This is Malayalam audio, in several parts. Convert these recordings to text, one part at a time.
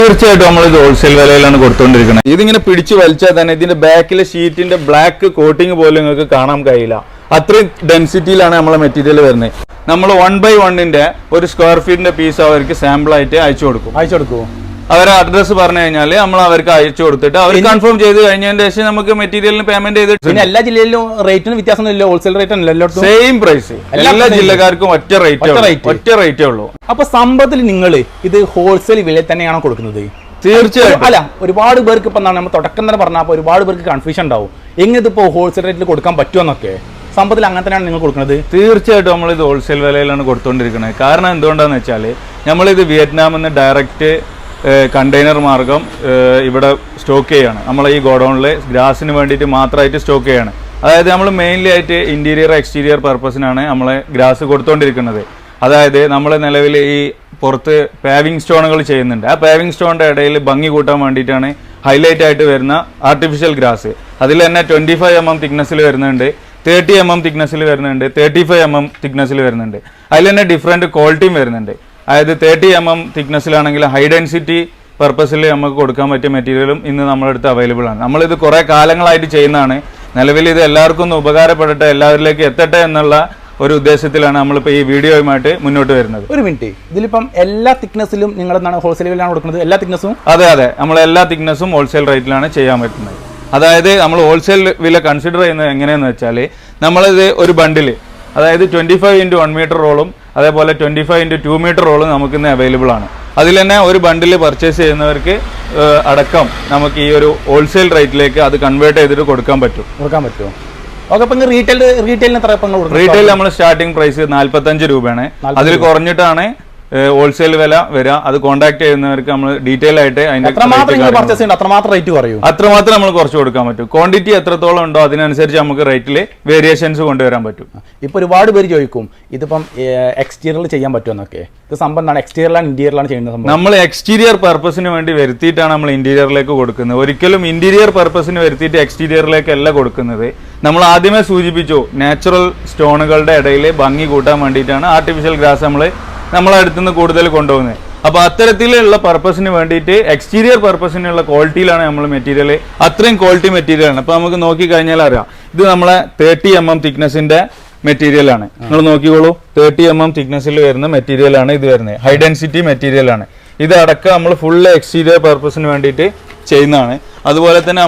തീർച്ചയായിട്ടും നമ്മൾ ഇത് ഹോൾസെയിൽ വിലയിലാണ് കൊടുത്തുകൊണ്ടിരിക്കുന്നത്. ഇതിങ്ങനെ പിടിച്ചു വലിച്ചാൽ തന്നെ ഇതിന്റെ ബാക്കിലെ ഷീറ്റിന്റെ ബ്ലാക്ക് കോട്ടിങ് പോലും നിങ്ങൾക്ക് കാണാൻ കഴിയില്ല. അത്രയും ഡെൻസിറ്റിയിലാണ് നമ്മളെ മെറ്റീരിയൽ വരുന്നത്. നമ്മൾ 1/1 ഒരു സ്ക്വയർ ഫീറ്റിന്റെ പീസ് അവർക്ക് സാമ്പിൾ ആയിട്ട് അയച്ചു കൊടുക്കും. അവരെ അഡ്രസ് പറഞ്ഞു കഴിഞ്ഞാൽ നമ്മൾ അവർക്ക് അയച്ചു കൊടുത്തിട്ട് അവർ കൺഫേം ചെയ്ത് കഴിഞ്ഞതിന് ശേഷം നമുക്ക് മെറ്റീരിയലിന് പേയ്മെന്റ് ചെയ്തിട്ട്. പിന്നെ എല്ലാ ജില്ലയിലും റേറ്റിന് വ്യത്യാസം ഹോൾസെയിൽ റേറ്റ് അല്ലല്ലോ, സെയിം പ്രൈസ് എല്ലാ ജില്ലക്കാർക്കും ഒറ്റ റേറ്റേ ഉള്ളൂ. അപ്പൊ സമ്പത്തിൽ നിങ്ങൾ ഇത് ഹോൾസെയിൽ വിലയിൽ തന്നെയാണോ കൊടുക്കുന്നത്? തീർച്ചയായിട്ടും. അല്ല, ഒരുപാട് പേർക്ക് ഇപ്പൊ എന്താണ് നമ്മൾ തുടക്കം തന്നെ പറഞ്ഞപ്പോൾ ഒരുപാട് പേർക്ക് കൺഫ്യൂഷൻ ഉണ്ടാവും, എങ്ങനെ ഇതിപ്പോ ഹോൾസെയിൽ റേറ്റിൽ കൊടുക്കാൻ പറ്റുമെന്നൊക്കെ. സമ്പത്തിൽ അങ്ങനെ തന്നെയാണ് നിങ്ങൾ കൊടുക്കുന്നത്? തീർച്ചയായിട്ടും നമ്മൾ ഇത് ഹോൾസെയിൽ വിലയിലാണ് കൊടുത്തുകൊണ്ടിരിക്കുന്നത്. കാരണം എന്തുകൊണ്ടാന്ന് വെച്ചാൽ നമ്മളിത് വിയറ്റ്നാമിൽ നിന്ന് ഡയറക്റ്റ് കണ്ടെയ്നർ മാർഗം ഇവിടെ സ്റ്റോക്ക് ചെയ്യാണ്. നമ്മൾ ഈ ഗോഡൗണിൽ ഗ്രാസിന് വേണ്ടിയിട്ട് മാത്രമായിട്ട് സ്റ്റോക്ക് ചെയ്യാണ്. അതായത് നമ്മൾ മെയിൻലി ആയിട്ട് ഇന്റീരിയർ എക്സ്റ്റീരിയർ പർപ്പസിനാണ് നമ്മൾ ഗ്രാസ് കൊടുത്തുകൊണ്ടിരിക്കുന്നത്. അതായത് നമ്മൾ നിലവിൽ ഈ പുറത്ത് പാവിങ് സ്റ്റോണുകൾ ചെയ്യുന്നുണ്ട്. ആ പാവിങ് സ്റ്റോണിന്റെ ഇടയിൽ ഭംഗി കൂട്ടാൻ വേണ്ടിയിട്ടാണ് ഹൈലൈറ്റ് ആയിട്ട് വരുന്ന ആർട്ടിഫിഷ്യൽ ഗ്രാസ്. അതിൽ തന്നെ 25 mm തിക്നെസ്സിൽ വരുന്നുണ്ട്, 30 mm തിക്നെസ്സിൽ വരുന്നുണ്ട്, 35 mm തിക്നെസ്സിൽ വരുന്നുണ്ട്. അതിൽ തന്നെ ഡിഫറെൻറ്റ് ക്വാളിറ്റിയും വരുന്നുണ്ട്. അതായത് 30 mm തിക്നെസ്സിലാണെങ്കിൽ ഹൈ ഡെൻസിറ്റി പർപ്പസിൽ നമുക്ക് കൊടുക്കാൻ പറ്റിയ മെറ്റീരിയലും ഇന്ന് നമ്മുടെ അടുത്ത് അവൈലബിൾ ആണ്. നമ്മളിത് കുറേ കാലങ്ങളായിട്ട് ചെയ്യുന്നതാണ്. നിലവിൽ ഇത് എല്ലാവർക്കും ഒന്ന് ഉപകാരപ്പെടട്ടെ, എല്ലാവരിലേക്ക് എത്തട്ടെ എന്നുള്ള ഒരു ഉദ്ദേശത്തിലാണ് നമ്മളിപ്പോൾ ഈ വീഡിയോയുമായിട്ട് മുന്നോട്ട് വരുന്നത്. ഒരു മിനിറ്റ്, ഇതിലിപ്പം എല്ലാ തിക്നെസ്സിലും നിങ്ങൾ എന്താണ് ഹോൾസെയിൽ വിലയാണ് കൊടുക്കുന്നത്? എല്ലാ തിക്നെസ്സും? അതെ, നമ്മൾ എല്ലാ തിക്നെസ്സും ഹോൾസെയിൽ റേറ്റിലാണ് ചെയ്യാൻ പറ്റുന്നത്. അതായത് നമ്മൾ ഹോൾസെയിൽ വില കൺസിഡർ ചെയ്യുന്നത് എങ്ങനെയാണെന്ന് വെച്ചാൽ നമ്മളിത് ഒരു ബണ്ടില്, അതായത് 25 x 1 മീറ്റർ റോളും അതേപോലെ 25 x 2 മീറ്റർ റോളും നമുക്കിന്ന് അവൈലബിൾ ആണ്. അതിൽ തന്നെ ഒരു ബണ്ടിൽ പർച്ചേസ് ചെയ്യുന്നവർക്ക് അടക്കം നമുക്ക് ഈ ഒരു ഹോൾസെയിൽ റേറ്റിലേക്ക് അത് കൺവേർട്ട് ചെയ്തിട്ട് കൊടുക്കാൻ പറ്റുമോ? ഓക്കെ. അപ്പം റീറ്റെയിലിന് എത്ര? റീറ്റെയിൽ നമ്മൾ സ്റ്റാർട്ടിംഗ് പ്രൈസ് 45 രൂപയാണ്. അതിൽ കുറഞ്ഞിട്ടാണ് ഹോൾസെയിൽ വില വരിക. അത് കോൺടാക്ട് ചെയ്യുന്നവർക്ക് നമ്മൾ ഡീറ്റെയിൽ ആയിട്ട് അത്രമാത്രം നമ്മൾ കുറച്ച് കൊടുക്കാൻ പറ്റും. ക്വാണ്ടിറ്റി എത്രത്തോളം ഉണ്ടോ അതിനനുസരിച്ച് നമുക്ക് റേറ്റിൽ വേരിയേഷൻസ് കൊണ്ടുവരാൻ പറ്റും. ഇപ്പൊ ഒരുപാട് പേര് ചോദിക്കും ഇതിപ്പം എക്സ്റ്റീരിയറിൽ ചെയ്യാൻ പറ്റുമെന്നൊക്കെ. ഇത് സംഭവം എക്സ്റ്റീരിയറിലാണ് ഇന്റീരിയറിലാണ് ചെയ്യുന്നത്? നമ്മൾ എക്സ്റ്റീരിയർ പർപ്പസിന് വേണ്ടി വരുത്തിയിട്ടാണ് നമ്മൾ ഇന്റീരിയറിലേക്ക് കൊടുക്കുന്നത്. ഒരിക്കലും ഇന്റീരിയർ പർപ്പസിന് വരുത്തിയിട്ട് എക്സ്റ്റീരിയറിലേക്കല്ല കൊടുക്കുന്നത്. നമ്മൾ ആദ്യമേ സൂചിപ്പിച്ചു, നാച്ചുറൽ സ്റ്റോണുകളുടെ ഇടയിൽ ഭംഗി കൂട്ടാൻ വേണ്ടിയിട്ടാണ് ആർട്ടിഫിഷ്യൽ ഗ്രാസ് നമ്മളെ അടുത്തുനിന്ന് കൂടുതൽ കൊണ്ടുപോകുന്നത്. അപ്പോൾ അത്തരത്തിലുള്ള പർപ്പസിന് വേണ്ടിയിട്ട് എക്സ്റ്റീരിയർ പർപ്പസിനുള്ള ക്വാളിറ്റിയിലാണ് നമ്മൾ മെറ്റീരിയൽ, അത്രയും ക്വാളിറ്റി മെറ്റീരിയലാണ്. അപ്പോൾ നമുക്ക് നോക്കിക്കഴിഞ്ഞാൽ അറിയാം, ഇത് നമ്മളെ 30 mm തിക്നെസ്സിന്റെ മെറ്റീരിയലാണ്. നിങ്ങൾ നോക്കിക്കോളൂ, 30 mm തിക്നെസ്സിൽ വരുന്ന മെറ്റീരിയലാണ് ഇത് വരുന്നത്. ഹൈ ഡെൻസിറ്റി മെറ്റീരിയലാണ്. ഇത് അടക്കം നമ്മൾ ഫുൾ എക്സ്റ്റീരിയർ പർപ്പസിന് വേണ്ടിയിട്ട് ചെയ്യുന്നതാണ്. അതുപോലെ തന്നെ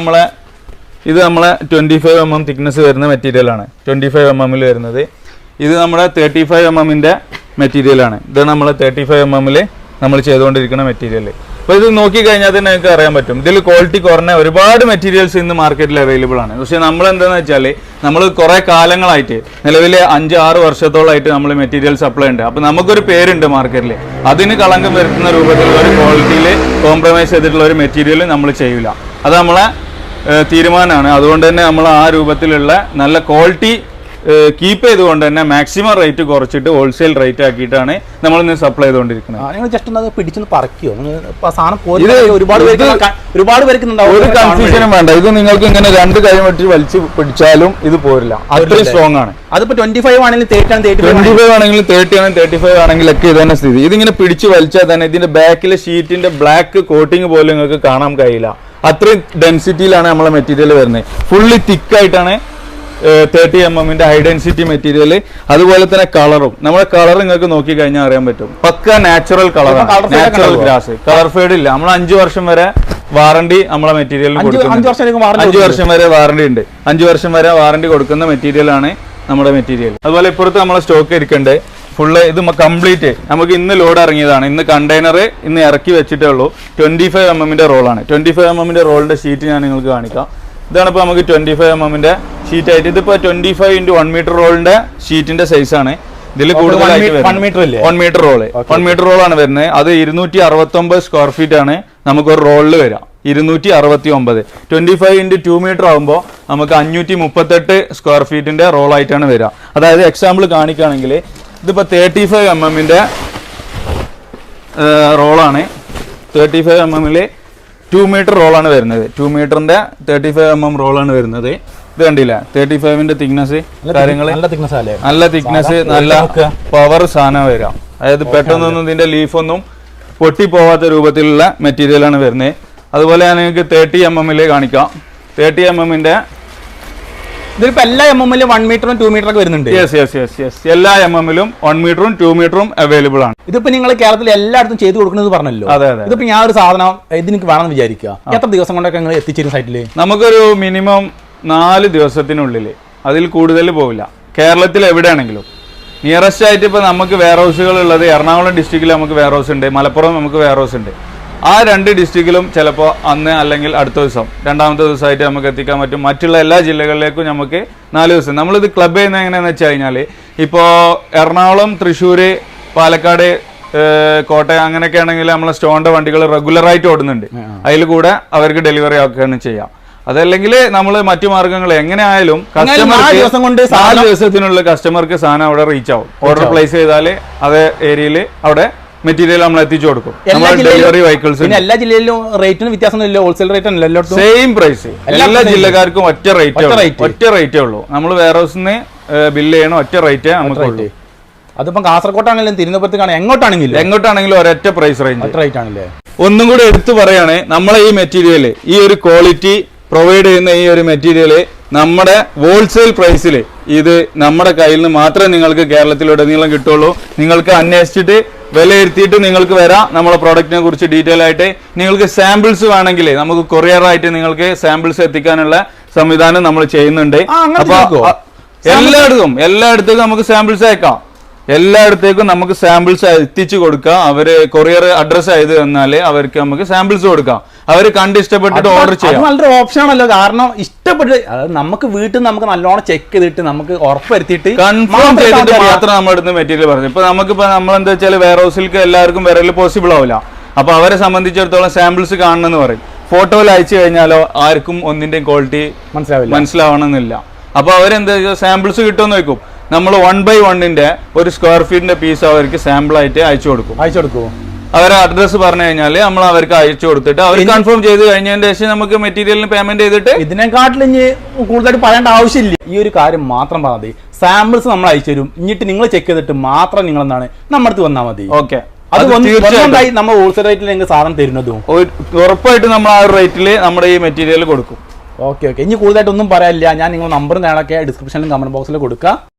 ഇത് നമ്മളെ 25 mm തിക്നെസ് വരുന്ന മെറ്റീരിയലാണ്. 25 mm വരുന്നത് ഇത് നമ്മുടെ 35 mm മെറ്റീരിയലാണ്. ഇതാണ് നമ്മൾ 35 mm നമ്മൾ ചെയ്തുകൊണ്ടിരിക്കുന്ന മെറ്റീരിയൽ. അപ്പോൾ ഇത് നോക്കിക്കഴിഞ്ഞാൽ തന്നെ നിങ്ങൾക്ക് അറിയാൻ പറ്റും, ഇതിൽ ക്വാളിറ്റി കുറഞ്ഞ ഒരുപാട് മെറ്റീരിയൽസ് ഇന്ന് മാർക്കറ്റിൽ അവൈലബിൾ ആണ്. പക്ഷേ നമ്മൾ എന്താണെന്ന് വെച്ചാൽ നമ്മൾ കുറേ കാലങ്ങളായിട്ട് നിലവിലെ 5-6 വർഷത്തോളമായിട്ട് നമ്മൾ മെറ്റീരിയൽ സപ്ലൈ ഉണ്ട്. അപ്പോൾ നമുക്കൊരു പേരുണ്ട് മാർക്കറ്റിൽ. അതിന് കളങ്കം വരുത്തുന്ന രൂപത്തിലുള്ള ഒരു ക്വാളിറ്റിയിൽ കോംപ്രമൈസ് ചെയ്തിട്ടുള്ള ഒരു മെറ്റീരിയൽ നമ്മൾ ചെയ്യില്ല. അത് നമ്മളെ തീരുമാനമാണ്. അതുകൊണ്ട് തന്നെ നമ്മൾ ആ രൂപത്തിലുള്ള നല്ല ക്വാളിറ്റി കീപ്പ് ചെയ്തുകൊണ്ട് തന്നെ മാക്സിമം റേറ്റ് കുറച്ചിട്ട് ഹോൾസെയിൽ റേറ്റ് ആക്കിയിട്ടാണ് നമ്മൾ ഇന്ന് സപ്ലൈ ചെയ്തുകൊണ്ടിരിക്കുന്നത്. നിങ്ങൾ ജസ്റ്റ് പിടിച്ചൊന്ന് പറക്കിയോ? ഒരുപാട് പേർക്ക് ഒരു കൺഫ്യൂഷനും വേണ്ട. ഇത് നിങ്ങൾക്ക് ഇങ്ങനെ 2 കൈ വെച്ച് വലിച്ച് പിടിച്ചാലും ഇത് പോരില്ല, അത്രയും സ്ട്രോങ് ആണ്. അതിപ്പോ 25 ആണെങ്കിലും 25 ആണെങ്കിലും 30 ആണെങ്കിലും 35 ആണെങ്കിലൊക്കെ ഇതന്നെ സ്ഥിതി. ഇതിങ്ങനെ പിടിച്ച് വലിച്ചാൽ തന്നെ ഇതിന്റെ ബാക്കിലെ ഷീറ്റിന്റെ ബ്ലാക്ക് കോട്ടിങ് പോലും നിങ്ങൾക്ക് കാണാൻ കഴിയില്ല. അത്രയും ഡെൻസിറ്റിയിലാണ് നമ്മളെ മെറ്റീരിയൽ വരുന്നത്. ഫുള്ളി തിക്കായിട്ടാണ് 30 mm ഹൈ ഡെൻസിറ്റി മെറ്റീരിയൽ. അതുപോലെ തന്നെ കളറും, നമ്മുടെ കളർ നിങ്ങൾക്ക് നോക്കി കഴിഞ്ഞാൽ അറിയാൻ പറ്റും, പക്ക നാച്ചുറൽ കളറാണ്, നാച്ചുറൽ ഗ്രാസ്, കളർ ഫെയ്ഡ് ഇല്ല. നമ്മൾ 5 വർഷം വരെ വാറണ്ടി നമ്മളെ മെറ്റീരിയലിന് കൊടുക്കുന്നുണ്ട്. 5 വർഷം വരെ വാറണ്ടി ഉണ്ട്. 5 വർഷം വരെ വാറണ്ടി കൊടുക്കുന്ന മെറ്റീരിയലാണ് നമ്മുടെ മെറ്റീരിയൽ. അതുപോലെ ഇപ്പുറത്ത് നമ്മളെ സ്റ്റോക്ക് ഇരിക്കണ്ടേ ഫുള്ള് ഇത് കംപ്ലീറ്റ് നമുക്ക് ഇന്ന് ലോഡ് ഇറങ്ങിയതാണ്. ഇന്ന് കണ്ടെയ്നർ ഇന്ന് ഇറക്കി വെച്ചിട്ടേ ഉള്ളൂ. 25 mm റോളാണ്. 25 mm റോളിന്റെ ഷീറ്റ് ഞാൻ നിങ്ങൾക്ക് കാണിക്കാം. ഇതാണ് ഇപ്പോൾ നമുക്ക് 25 mm ഷീറ്റ് ആയിട്ട്. ഇതിപ്പോൾ 25 x 1 മീറ്റർ റോളിന്റെ ഷീറ്റിന്റെ സൈസാണ്. ഇതിൽ കൂടുതലായിട്ട് 1 മീറ്റർ റോളാണ് വരുന്നത്. അത് 269 സ്ക്വയർ ഫീറ്റ് ആണ് നമുക്ക് ഒരു റോളിൽ വരിക. 269. 25 x 2 മീറ്റർ ആകുമ്പോൾ നമുക്ക് 538 സ്ക്വയർ ഫീറ്റിന്റെ റോളായിട്ടാണ് വരിക. അതായത് എക്സാമ്പിൾ കാണിക്കുകയാണെങ്കിൽ ഇതിപ്പോൾ 35 mm റോളാണ്. 35 mm 2 മീറ്റർ റോളാണ് വരുന്നത്. 2 മീറ്ററിന്റെ 35 mm റോളാണ് വരുന്നത്. ഇത് കണ്ടില്ല, 35 തിക്നെസ് കാര്യങ്ങൾ, നല്ല തിക്നെസ്, നല്ല പവർ സാധനം വരാം. അതായത് പെട്ടെന്നൊന്നും ഇതിന്റെ ലീഫൊന്നും പൊട്ടിപ്പോവാത്ത രൂപത്തിലുള്ള മെറ്റീരിയലാണ് വരുന്നത്. അതുപോലെ ഞാൻ നിങ്ങൾക്ക് 30 mm കാണിക്കാം. 30 mm ഇതിലിപ്പോ എല്ലാ MM-ലും 1 മീറ്ററും 2 മീറ്ററൊക്കെ വരുന്നുണ്ട്. യെസ് എല്ലാ MM-ലും 1 മീറ്ററും 2 മീറ്ററും അവൈലബിൾ ആണ്. ഇതിപ്പോ നിങ്ങൾ കേരളത്തിൽ എല്ലായിടത്തും ചെയ്ത് കൊടുക്കുന്നത് പറഞ്ഞല്ലോ. അതെ. ഇതിപ്പോ ഞാൻ ഒരു സാധനം ഇതിനക്ക് വേണമെന്ന് വിചാരിക്കുക, എത്ര ദിവസം കൊണ്ടൊക്കെ നിങ്ങൾ എത്തിച്ചേരും സൈറ്റിൽ? നമുക്കൊരു മിനിമം 4 ദിവസത്തിനുള്ളിൽ, അതിൽ കൂടുതൽ പോവില്ല. കേരളത്തിൽ എവിടെയാണെങ്കിലും നിയറസ്റ്റ് ആയിട്ട് ഇപ്പോൾ നമുക്ക് വെയർ ഹൗസുകൾ ഉള്ളത് എറണാകുളം ഡിസ്ട്രിക്റ്റിൽ നമുക്ക് വെയർ ഹൗസ് ഉണ്ട്, മലപ്പുറം നമുക്ക് വെയർ ഹൗസ് ഉണ്ട്. ആ 2 ഡിസ്ട്രിക്റ്റിലും ചിലപ്പോൾ അന്ന് അല്ലെങ്കിൽ അടുത്ത ദിവസം രണ്ടാമത്തെ ദിവസമായിട്ട് നമുക്ക് എത്തിക്കാൻ പറ്റും. മറ്റുള്ള എല്ലാ ജില്ലകളിലേക്കും നമുക്ക് 4 ദിവസം. നമ്മളിത് ക്ലബ് ചെയ്യുന്നത് എങ്ങനെയാണെന്ന് വെച്ച് കഴിഞ്ഞാൽ ഇപ്പോൾ എറണാകുളം, തൃശ്ശൂർ, പാലക്കാട്, കോട്ടയം അങ്ങനെയൊക്കെ ആണെങ്കിൽ നമ്മളെ സ്റ്റോണിൻ്റെ വണ്ടികൾ റെഗുലറായിട്ട് ഓടുന്നുണ്ട്. അതിൽ കൂടെ അവർക്ക് ഡെലിവറി ആക്കുകയാണ് ചെയ്യാം. അതല്ലെങ്കിൽ നമ്മൾ മറ്റു മാർഗ്ഗങ്ങൾ എങ്ങനെ ആയാലും കസ്റ്റമർക്ക് 4 ദിവസത്തിനുള്ള കസ്റ്റമർക്ക് സാധനം അവിടെ റീച്ച് ആവും. ഓർഡർ പ്ലേസ് ചെയ്താൽ അതേ ഏരിയയിൽ അവിടെ മെറ്റീരിയൽ നമ്മൾ എത്തിച്ചു കൊടുക്കും. ഡെലിവറി വെഹിക്കിൾസ് എല്ലാ ജില്ലയിലും റേറ്റിന് വ്യത്യാസമൊന്നുമില്ല, ഹോൾസെയിൽ റേറ്റ് ആണല്ലോ സെയിം പ്രൈസ്. എല്ലാ ജില്ലക്കാർക്കും ഒറ്റ റേറ്റേ ഉള്ളൂ. നമ്മൾ വെയർ ഹൗസിന് ബില്ല് ചെയ്യണം, ഒറ്റ റേറ്റേ നമുക്ക് ഉള്ളൂ. അതിപ്പം കാസർഗോട്ടാണെങ്കിലും തിരുവനന്തപുരത്തേക്കാണ് എങ്ങോട്ടാണെങ്കിലും ഒരൊറ്റ പ്രൈസ് റേഞ്ച് റേറ്റ് ആണല്ലേ. ഒന്നും കൂടി എടുത്തു പറയാണ്, നമ്മളെ ഈ മെറ്റീരിയൽ, ഈ ഒരു ക്വാളിറ്റി പ്രൊവൈഡ് ചെയ്യുന്ന ഈ ഒരു മെറ്റീരിയൽ നമ്മുടെ ഹോൾസെയിൽ പ്രൈസിൽ ഇത് നമ്മുടെ കയ്യിൽ നിന്ന് മാത്രമേ നിങ്ങൾക്ക് കേരളത്തിലുടനീളം കിട്ടുള്ളൂ. നിങ്ങൾക്ക് അന്വേഷിച്ചിട്ട് വിലയിരുത്തിയിട്ട് നിങ്ങൾക്ക് വരാം. നമ്മളെ പ്രോഡക്റ്റിനെ കുറിച്ച് ഡീറ്റെയിൽ ആയിട്ട് നിങ്ങൾക്ക് സാമ്പിൾസ് വേണമെങ്കിൽ നമുക്ക് കൊറിയറായിട്ട് നിങ്ങൾക്ക് സാമ്പിൾസ് എത്തിക്കാനുള്ള സംവിധാനം നമ്മൾ ചെയ്യുന്നുണ്ട്. അപ്പൊ എല്ലായിടത്തേക്കും നമുക്ക് സാമ്പിൾസ് അയക്കാം. എല്ലായിടത്തേക്കും നമുക്ക് സാമ്പിൾസ് എത്തിച്ചു കൊടുക്കാം. അവര് കൊറിയർ അഡ്രസ് ചെയ്ത് തന്നാല് അവർക്ക് നമുക്ക് സാമ്പിൾസ് കൊടുക്കാം. അവര് കണ്ട് ഇഷ്ടപ്പെട്ടിട്ട് ഓർഡർ ചെയ്യാം. നല്ലൊരു ഓപ്ഷൻ ആണല്ലോ. കാരണം ഇഷ്ടപ്പെട്ട് നമുക്ക് വീട്ടിൽ നമുക്ക് നല്ലോണം ചെക്ക് ചെയ്തിട്ട് നമുക്ക് ഉറപ്പുവരുത്തിയിട്ട് കൺഫേം ചെയ്തിട്ട് മാത്രം നമ്മുടെ അടുത്ത് മെറ്റീരിയൽ പറഞ്ഞു. ഇപ്പൊ നമുക്കിപ്പോ നമ്മളെന്താ വെച്ചാൽ വെയർ ഹൗസിലേക്ക് എല്ലാവർക്കും വരൽ പോസിബിൾ ആവില്ല. അപ്പൊ അവരെ സംബന്ധിച്ചിടത്തോളം സാമ്പിൾസ് കാണണമെന്ന് പറയും. ഫോട്ടോയിൽ അയച്ചു കഴിഞ്ഞാലോ ആർക്കും ഒന്നിന്റെയും ക്വാളിറ്റി മനസ്സിലാവണമെന്നില്ല. അപ്പൊ അവരെന്താ സാമ്പിൾസ് കിട്ടുമെന്ന് വെക്കും. നമ്മൾ 1/1 ഒരു സ്ക്വയർ ഫീറ്റിന്റെ പീസ് അവർക്ക് സാമ്പിൾ ആയിട്ട് അയച്ചു കൊടുക്കും. അവരെ അഡ്രസ് പറഞ്ഞു കഴിഞ്ഞാൽ നമ്മൾ അവർക്ക് അയച്ചു കൊടുത്തിട്ട് അവർ കൺഫേം ചെയ്ത് കഴിഞ്ഞതിന് ശേഷം നമുക്ക് മെറ്റീരിയലിന് പേയ്മെന്റ് ചെയ്തിട്ട് ഇതിനെക്കാട്ടിലും കൂടുതലായിട്ട് പറയേണ്ട ആവശ്യമില്ല. ഈ ഒരു കാര്യം മാത്രം പറഞ്ഞാൽ മതി. സാമ്പിൾസ് നമ്മൾ അയച്ചു തരും, എന്നിട്ട് നിങ്ങൾ ചെക്ക് ചെയ്തിട്ട് മാത്രം നിങ്ങൾ എന്താണ് നമ്മുടെ അടുത്ത് വന്നാൽ മതി. ഓക്കെ, അത് നമ്മൾ ഹോൾസെയിൽ റേറ്റിൽ നിങ്ങൾക്ക് സാധനം തരുന്നതും ഉറപ്പായിട്ട് നമ്മൾ ആ ഒരു റേറ്റിൽ നമ്മുടെ ഈ മെറ്റീരിയൽ കൊടുക്കും. ഓക്കെ. ഇനി കൂടുതലായിട്ടൊന്നും പറയാനില്ല. ഞാൻ നിങ്ങൾ നമ്പറും കാര്യങ്ങളൊക്കെ ഡിസ്ക്രിപ്ഷനിലും കമന്റ് ബോക്സിൽ കൊടുക്കാം.